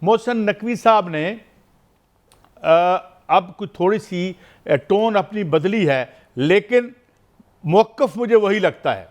मोहसिन नकवी साहब ने अब कुछ थोड़ी सी टोन अपनी बदली है, लेकिन मौक़िफ़ मुझे वही लगता है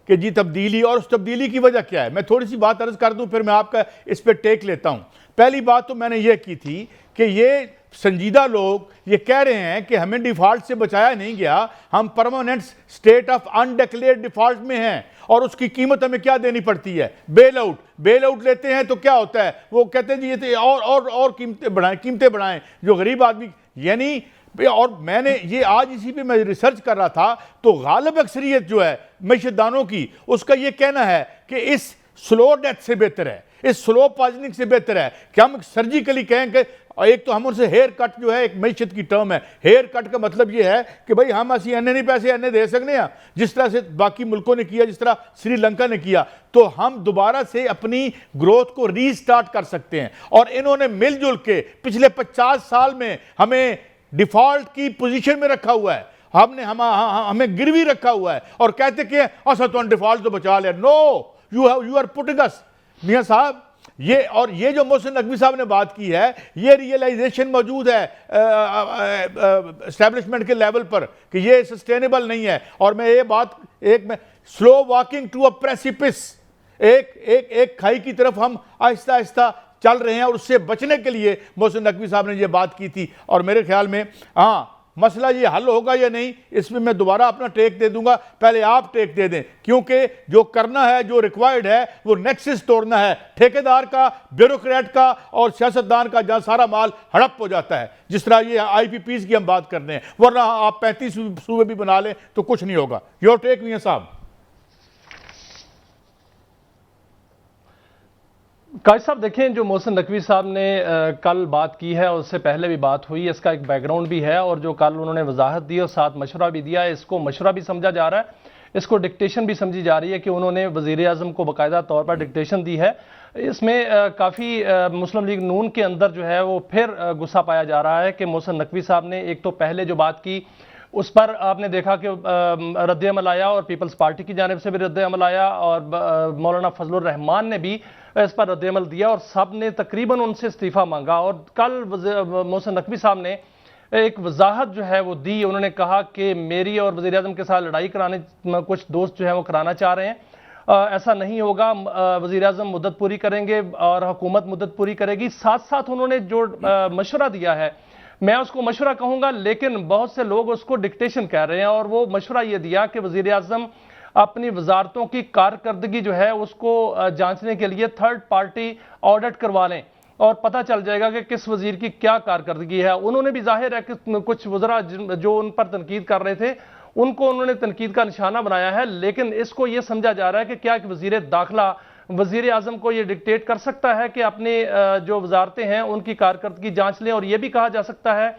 कि जी तब्दीली, और उस तब्दीली की वजह क्या है। मैं थोड़ी सी बात अर्ज़ कर दूं, फिर मैं आपका इस पर टेक लेता हूं। पहली बात तो मैंने ये की थी कि ये संजीदा लोग ये कह रहे हैं कि हमें डिफ़ॉल्ट से बचाया नहीं गया, हम permanent state of undeclared default में हैं, और उसकी कीमत हमें क्या देनी पड़ती है? बेल आउट लेते हैं तो क्या होता है? वो कहते हैं जी ये और कीमतें बढ़ाएं जो गरीब आदमी, यानी। और मैंने ये आज इसी पे मैं रिसर्च कर रहा था, तो गालिब अक्सरियत जो है मैशदानों की, उसका ये कहना है कि इस स्लो डेथ से बेहतर है, इस स्लो पॉइजनिंग से बेहतर है कि हम सर्जिकली कहें कि एक तो हम उनसे हेयर कट जो है, एक मैशत की टर्म है, हेयर कट का मतलब ये है कि भाई हम असी अन्य नहीं पैसे अन्य दे सकते हैं जिस तरह से बाकी मुल्कों ने किया, जिस तरह श्रीलंका ने किया, तो हम दोबारा से अपनी ग्रोथ को रीस्टार्ट कर सकते हैं। और इन्होंने मिलजुल के पिछले 50 साल में हमें डिफॉल्ट की पोजीशन में रखा हुआ है, हमें गिरवी रखा हुआ है, और कहते कि अच्छा तो डिफॉल्ट तो बचा लिया। नो, यू आर पुटिंग अस। मियां साहब, ये जो मोहसिन नकवी साहब ने बात की है, ये रियलाइजेशन मौजूद है एस्टेब्लिशमेंट के लेवल पर कि ये सस्टेनेबल नहीं है। और मैं ये बात मैं slow walking to a precipice, एक खाई की तरफ हम आहिस्ता आहिस्ता चल रहे हैं, और उससे बचने के लिए मोहसिन नकवी साहब ने ये बात की थी। और मेरे ख्याल में हाँ, मसला ये हल होगा या नहीं, इसमें मैं दोबारा अपना टेक दे दूंगा, पहले आप टेक दे दें, क्योंकि जो करना है, जो रिक्वायर्ड है, वो नेक्सस तोड़ना है ठेकेदार का, ब्यूरोक्रेट का और सियासतदान का, जहां सारा माल हड़प हो जाता है, जिस तरह ये IPPs की हम बात कर रहे हैं। वरना आप 35 सूबे भी बना लें तो कुछ नहीं होगा। योर टेक मियां साहब। काजी साहब देखें, जो मोहसिन नकवी साहब ने कल बात की है, उससे पहले भी बात हुई, इसका एक बैकग्राउंड भी है, और जो कल उन्होंने वजाहत दी और साथ मशवरा भी दिया है, इसको मशवरा भी समझा जा रहा है, इसको डिक्टेशन भी समझी जा रही है कि उन्होंने वज़ीर आज़म को बाकायदा तौर पर डिक्टेशन दी है। इसमें काफ़ी मुस्लिम लीग नून के अंदर जो है वो फिर गुस्सा पाया जा रहा है कि मोहसिन नकवी साहब ने एक तो पहले जो बात की उस पर आपने देखा कि रद्द-ए-अमल आया, और पीपल्स पार्टी की जानिब से भी रद्द-ए-अमल आया, और मौलाना फजलुर रहमान ने भी इस पर रद्द-ए-अमल दिया, और सब ने तकरीबन उनसे इस्तीफ़ा मांगा। और कल मोहसिन नकवी साहब ने एक वजाहत जो है वो दी। उन्होंने कहा कि मेरी और वज़ीर आज़म के साथ लड़ाई कराने कुछ दोस्त जो है वो कराना चाह रहे हैं, ऐसा नहीं होगा, वज़ीर आज़म मुद्दत पूरी करेंगे और हुकूमत मुद्दत पूरी करेगी। साथ साथ उन्होंने जो मशवरा दिया है, मैं उसको मशवरा कहूँगा, लेकिन बहुत से लोग उसको डिक्टेशन कह रहे हैं, और वो मशवरा ये दिया कि वज़ीर आज़म अपनी वजारतों की कारकर्दगी जो है उसको जांचने के लिए थर्ड पार्टी ऑडिट करवा लें, और पता चल जाएगा कि किस वजीर की क्या कारकर्दगी है। उन्होंने भी जाहिर है कि कुछ वज़रा जो उन पर तनकीद कर रहे थे, उनको उन्होंने तनकीद का निशाना बनाया है, लेकिन इसको ये समझा जा रहा है कि क्या वज़ीर दाखिला वज़ीर आज़म को ये डिक्टेट कर सकता है कि अपने जो वजारतें हैं उनकी कारकर्दगी जांच लें, और ये भी कहा जा सकता है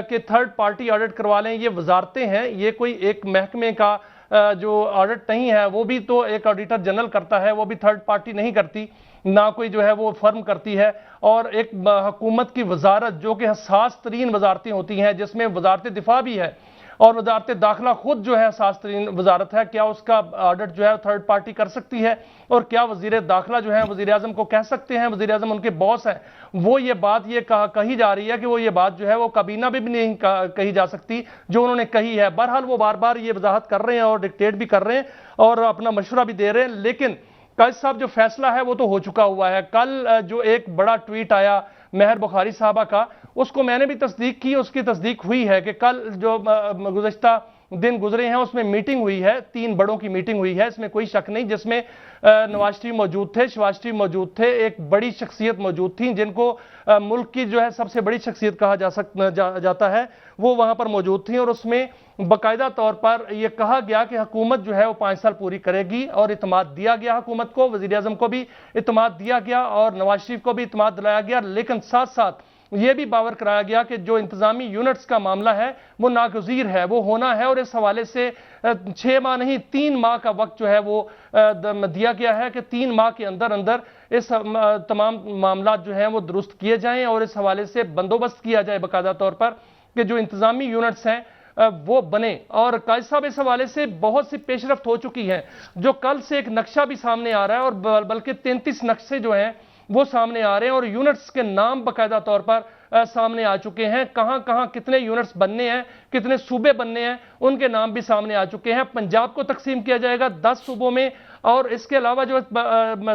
कि थर्ड पार्टी ऑडिट करवा लें। ये वजारतें हैं, ये कोई एक महकमे का जो ऑडिट नहीं है, वो भी तो एक ऑडिटर जनरल करता है, वो भी थर्ड पार्टी नहीं करती, ना कोई जो है वो फर्म करती है। और एक हुकूमत की वजारत जो कि हसास तरीन वजारतें होती हैं, जिसमें वजारत दिफा भी है और वजारत दाखिला खुद जो है हसास तरीन वजारत है, क्या उसका ऑडिट जो है थर्ड पार्टी कर सकती है? और क्या वजीर दाखिला जो है वजीर आज़म को कह सकते हैं, वजीर आज़म उनके बॉस हैं, वो ये बात ये कही जा रही है कि वो ये बात जो है वो काबीना में भी नहीं कही जा सकती जो उन्होंने कही है। बहरहाल वो बार बार ये वजाहत कर रहे हैं और डिक्टेट भी कर रहे हैं और अपना मशवरा भी दे रहे हैं, लेकिन काजी साहब जो फैसला है वो तो हो चुका हुआ है। कल जो एक बड़ा ट्वीट आया महर बुखारी साहबा का, उसको मैंने भी तस्दीक की, उसकी तस्दीक हुई है कि कल जो गुज़श्ता दिन गुजरे हैं उसमें मीटिंग हुई है, 3 बड़ों की मीटिंग हुई है, इसमें कोई शक नहीं, जिसमें नवाज शरीफ मौजूद थे, शहबाज शरीफ मौजूद थे, एक बड़ी शख्सियत मौजूद थी जिनको मुल्क की जो है सबसे बड़ी शख्सियत कहा जाता है, वो वहां पर मौजूद थी। और उसमें बाकायदा तौर पर यह कहा गया कि हुकूमत जो है वो 5 साल पूरी करेगी, और इत्मीनान दिया गया हुकूमत को, वज़ीर आज़म को भी इत्मीनान दिया गया और नवाज शरीफ को भी इत्मीनान दिलाया गया, लेकिन साथ साथ यह भी बावर कराया गया कि जो इंतजामी यूनिट्स का मामला है वो नागज़ीर है, वो होना है, और इस हवाले से 6 माह नहीं 3 माह का वक्त जो है वो दिया गया है कि 3 माह के अंदर अंदर इस तमाम मामला जो हैं वो दुरुस्त किए जाएं और इस हवाले से बंदोबस्त किया जाए बाकायदा तौर पर कि जो इंतजामी यूनिट्स हैं वो बने। और काजी साहब इस हवाले से बहुत सी पेशरफ्त हो चुकी है, जो कल से एक नक्शा भी सामने आ रहा है, और बल्कि 33 नक्शे जो हैं वो सामने आ रहे हैं और यूनिट्स के नाम बाकायदा तौर पर सामने आ चुके हैं। कहां कहां कितने यूनिट्स बनने हैं, कितने सूबे बनने हैं, उनके नाम भी सामने आ चुके हैं। पंजाब को तकसीम किया जाएगा 10 सूबों में और इसके अलावा जो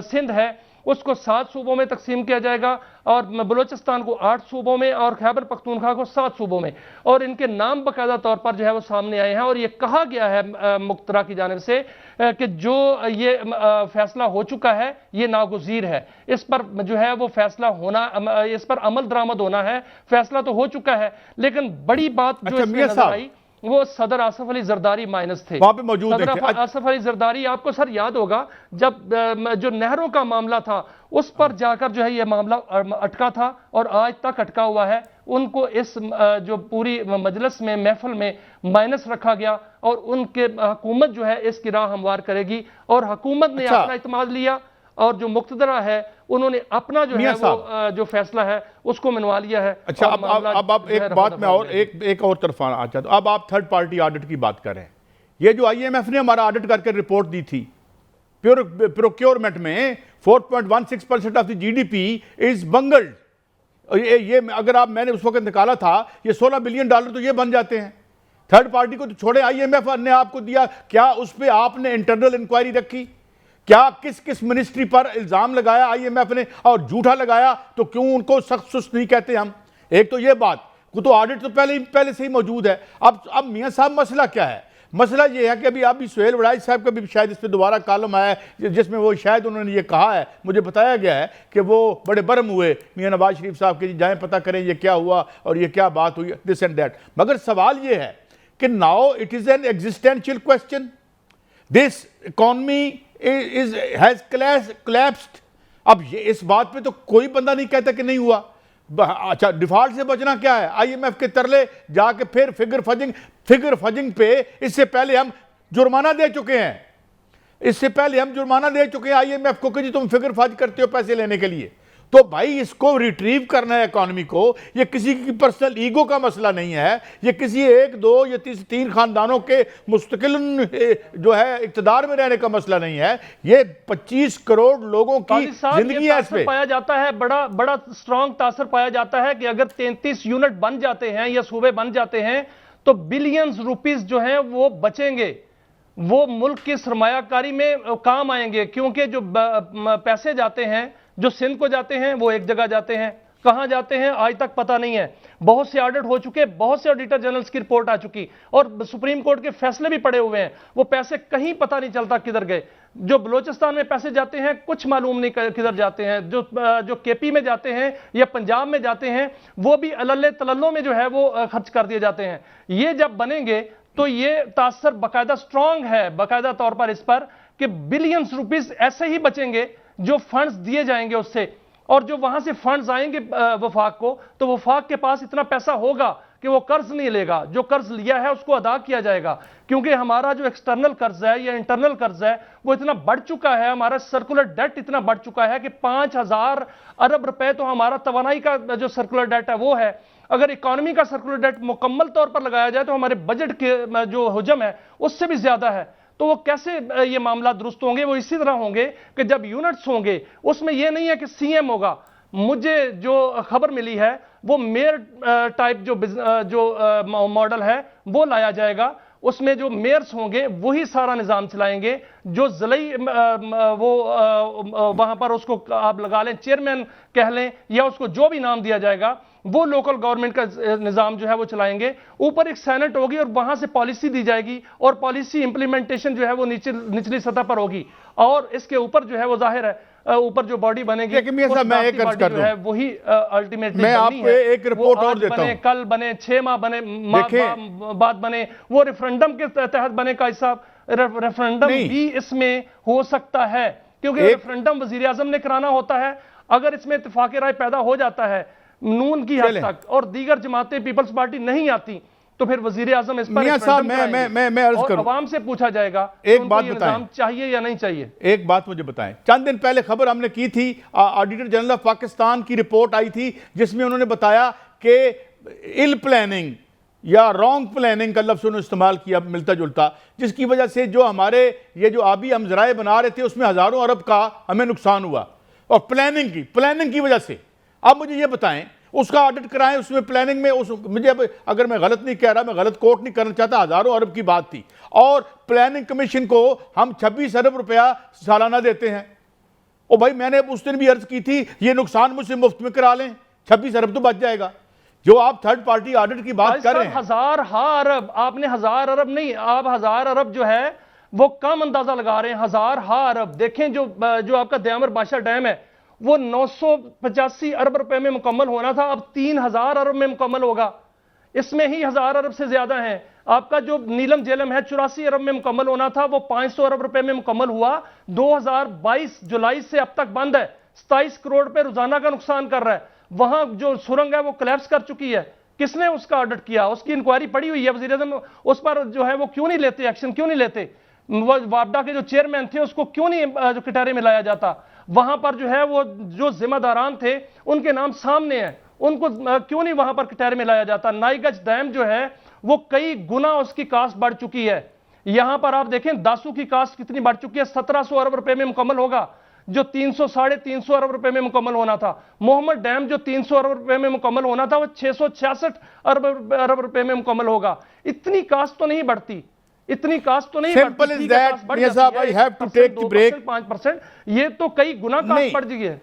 सिंध है उसको 7 सूबों में तकसीम किया जाएगा और बलूचिस्तान को 8 सूबों में और खैबर पख्तूनख्वा को 7 सूबों में, और इनके नाम बाकायदा तौर पर जो है वो सामने आए हैं। और ये कहा गया है मुख्तरा की जानिब से कि जो ये फैसला हो चुका है ये नागुज़ीर है, इस पर जो है वो फैसला होना, इस पर अमल दरामद होना है। फैसला तो हो चुका है, लेकिन बड़ी बात जो इसमें नजर आई वो सदर आसफ अली जरदारी माइनस थे, वहां पे मौजूद सदर आसफ अली जरदारी। आपको सर याद होगा जब जो नहरों का मामला था उस पर जाकर जो है ये मामला अटका था और आज तक अटका हुआ है। उनको इस जो पूरी मजलिस में, महफिल में माइनस रखा गया और उनके हुकूमत जो है इसकी राह हमवार करेगी और हुकूमत ने अपना इत्मीनान लिया और जो मुक्तदरा है उन्होंने अपना जो है वो जो फैसला है उसको मनवा लिया है। अच्छा, अब आप एक बात में और एक और तरफ आना चाहता हूं। अब आप थर्ड पार्टी ऑडिट की बात कर रहे हैं। ये जो IMF ने हमारा ऑडिट करके रिपोर्ट दी थी, प्रोक्योरमेंट में 4.16% ऑफ द GDP इज बंगल्ड। ये अगर आप, मैंने उस वक्त निकाला था, ये $16 बिलियन तो ये बन जाते हैं। थर्ड पार्टी को तो छोड़े, IMF ने आपको दिया, क्या उस पर आपने इंटरनल इंक्वायरी रखी? क्या किस किस मिनिस्ट्री पर इल्जाम लगाया IMF ने और झूठा लगाया, तो क्यों उनको सख्त सुस्त नहीं कहते हम? एक तो ये बात को, तो ऑडिट तो पहले से ही मौजूद है। अब मियां साहब मसला क्या है? मसला ये है कि अभी सुहेल वड़ाई साहब का भी शायद इस पर दोबारा कॉलम आया है जिसमें वो शायद उन्होंने ये कहा है, मुझे बताया गया है कि वो बड़े बर्म हुए मियां नवाज शरीफ साहब के, जाएं पता करें ये क्या हुआ और ये क्या बात हुई, दिस एंड दैट। मगर सवाल ये है कि now it is an existential question, this economy has collapsed। अब ये इस बात पे तो कोई बंदा नहीं कहता कि नहीं हुआ। अच्छा, डिफॉल्ट से बचना क्या है? IMF के तरले जाके फिर फिगर फजिंग पे इससे पहले हम जुर्माना दे चुके हैं। IMF को कि जी तुम फिगर फज करते हो पैसे लेने के लिए। तो भाई इसको रिट्रीव करना है इकॉनमी को। ये किसी की पर्सनल ईगो का मसला नहीं है, ये किसी 1, 2 या 3 खानदानों के मुस्तकिल जो है इक्तदार में रहने का मसला नहीं है। ये 25 करोड़ लोगों की जिंदगी है। इसमें पाया जाता है, बड़ा स्ट्रॉन्ग तासर पाया जाता है कि अगर 33 यूनिट बन जाते हैं या सूबे बन जाते हैं तो बिलियंस रुपीस जो हैं वो बचेंगे, वो मुल्क की सरमायाकारी में काम आएंगे। क्योंकि जो पैसे जाते हैं, जो सिंध को जाते हैं वो एक जगह जाते हैं, कहां जाते हैं आज तक पता नहीं है। बहुत से ऑडिट हो चुके, बहुत से ऑडिटर जनरल्स की रिपोर्ट आ चुकी और सुप्रीम कोर्ट के फैसले भी पड़े हुए हैं। वो पैसे कहीं पता नहीं चलता किधर गए। जो बलूचिस्तान में पैसे जाते हैं कुछ मालूम नहीं किधर जाते हैं। जो KP में जाते हैं या पंजाब में जाते हैं वो भी अल्ले तलल्लों में जो है वो खर्च कर दिए जाते हैं। ये जब बनेंगे तो ये तासर बाकायदा स्ट्रांग है, बाकायदा तौर पर इस पर कि बिलियंस रुपीस ऐसे ही बचेंगे जो फंड्स दिए जाएंगे उससे, और जो वहां से फंड्स आएंगे वफाक को, तो वफाक के पास इतना पैसा होगा कि वो कर्ज नहीं लेगा। जो कर्ज लिया है उसको अदा किया जाएगा, क्योंकि हमारा जो एक्सटर्नल कर्ज है या इंटरनल कर्ज है वो इतना बढ़ चुका है। हमारा सर्कुलर डेट इतना बढ़ चुका है कि 5000 अरब रुपए तो हमारा तवानाई का जो सर्कुलर डेट है वो है। अगर इकोनॉमी का सर्कुलर डेट मुकम्मल तौर पर लगाया जाए तो हमारे बजट के जो हुजम है उससे भी ज्यादा है। तो वो कैसे ये मामला दुरुस्त होंगे? वो इसी तरह होंगे कि जब यूनिट्स होंगे उसमें ये नहीं है कि CM होगा। मुझे जो खबर मिली है वो मेयर टाइप जो मॉडल है वो लाया जाएगा। उसमें जो मेयर्स होंगे वही सारा निजाम चलाएंगे। जो ज़िले वो वहां पर उसको आप लगा लें, चेयरमैन कह लें या उसको जो भी नाम दिया जाएगा, वो लोकल गवर्नमेंट का निजाम जो है वो चलाएंगे। ऊपर एक सेनेट होगी और वहां से पॉलिसी दी जाएगी और पॉलिसी इंप्लीमेंटेशन जो है वो निचली सतह पर होगी। और इसके ऊपर जो है वो जाहिर है ऊपर जो बॉडी बनेगी मैं एक अर्ज कर दूं, है वही अल्टीमेटली मैं आपको एक रिपोर्ट और देता हूं। कल बने, 6 माह बने, बाद बने, वो रेफरेंडम के तहत बने। का साहब रेफरेंडम भी इसमें हो सकता है, क्योंकि रेफरेंडम वजीर आजम ने कराना होता है। अगर इसमें इत्तेफाक राय पैदा हो जाता है नून की हद तक और दीगर जमातें पीपल्स पार्टी नहीं आती, तो फिर वजीर आजम इस पर मैं अर्ज करूं, अवाम से पूछा जाएगा एक बात बताएं, चाहिए या नहीं चाहिए। एक बात मुझे बताएं, चंद दिन पहले खबर हमने की थी, ऑडिटर जनरल ऑफ पाकिस्तान की रिपोर्ट आई थी जिसमें उन्होंने बताया कि इल प्लानिंग या रॉन्ग प्लानिंग का लफ्ज़ उन्होंने इस्तेमाल किया मिलता जुलता, जिसकी वजह से जो हमारे ये जो आबी हम ज़राए बना रहे थे उसमें हज़ारों अरब का हमें नुकसान हुआ। और प्लानिंग की वजह से। अब मुझे ये बताएं, उसका ऑडिट कराएं, उसमें प्लानिंग में मुझे अगर मैं गलत नहीं कह रहा, मैं गलत कोट नहीं करना चाहता, हजारों अरब की बात थी, और प्लानिंग कमीशन को हम 26 अरब रुपया सालाना देते हैं। ओ भाई, मैंने उस दिन भी अर्ज की थी ये नुकसान मुझसे मुफ्त में करा लें, 26 अरब तो बच जाएगा। जो आप थर्ड पार्टी ऑडिट की बात कर रहे हैं, 1000 अरब, आपने 1000 अरब नहीं, आप 1000 अरब जो है वो कम अंदाजा लगा रहे हैं। 1000 अरब देखें, जो आपका दयामर बादशाह डैम है वो 985 अरब रुपए में मुकम्मल होना था, अब 3000 अरब में मुकम्मल होगा। इसमें ही 1000 अरब से ज्यादा है। आपका जो नीलम झेलम है 84 अरब में मुकम्मल होना था, वो 500 अरब रुपए में मुकम्मल हुआ। 2022 जुलाई से अब तक बंद है, 27 करोड़ पे रोजाना का नुकसान कर रहा है। वहां जो सुरंग है वो कोलैप्स कर चुकी है। किसने उसका ऑडिट किया? उसकी इंक्वायरी पड़ी हुई है, वजीर आज़म उस पर जो है वो क्यों नहीं लेते, एक्शन क्यों नहीं लेते? वापडा के जो चेयरमैन थे उसको क्यों नहीं जो कटहरे में लाया जाता? वहां पर जो है वो जो जिम्मेदारान थे उनके नाम सामने हैं, उनको क्यों नहीं वहां पर कटहरे में लाया जाता? नाईगंज डैम जो है वो कई गुना उसकी कास्ट बढ़ चुकी है। यहां पर आप देखें दासू की कास्ट कितनी बढ़ चुकी है, 1700 अरब रुपए में मुकम्मल होगा, जो 300-350 अरब रुपए में मुकम्मल होना था। मोहम्मद डैम जो 300 अरब रुपए में मुकम्मल होना था वो 666 अरब रुपए में मुकम्मल होगा। इतनी कास्ट तो नहीं बढ़ती, इतनी कास्ट तो नहीं सिंपल इज दैट। मियां साहब, I have to take the break. 5%, ये तो कई गुना कास्ट बढ़ गई है।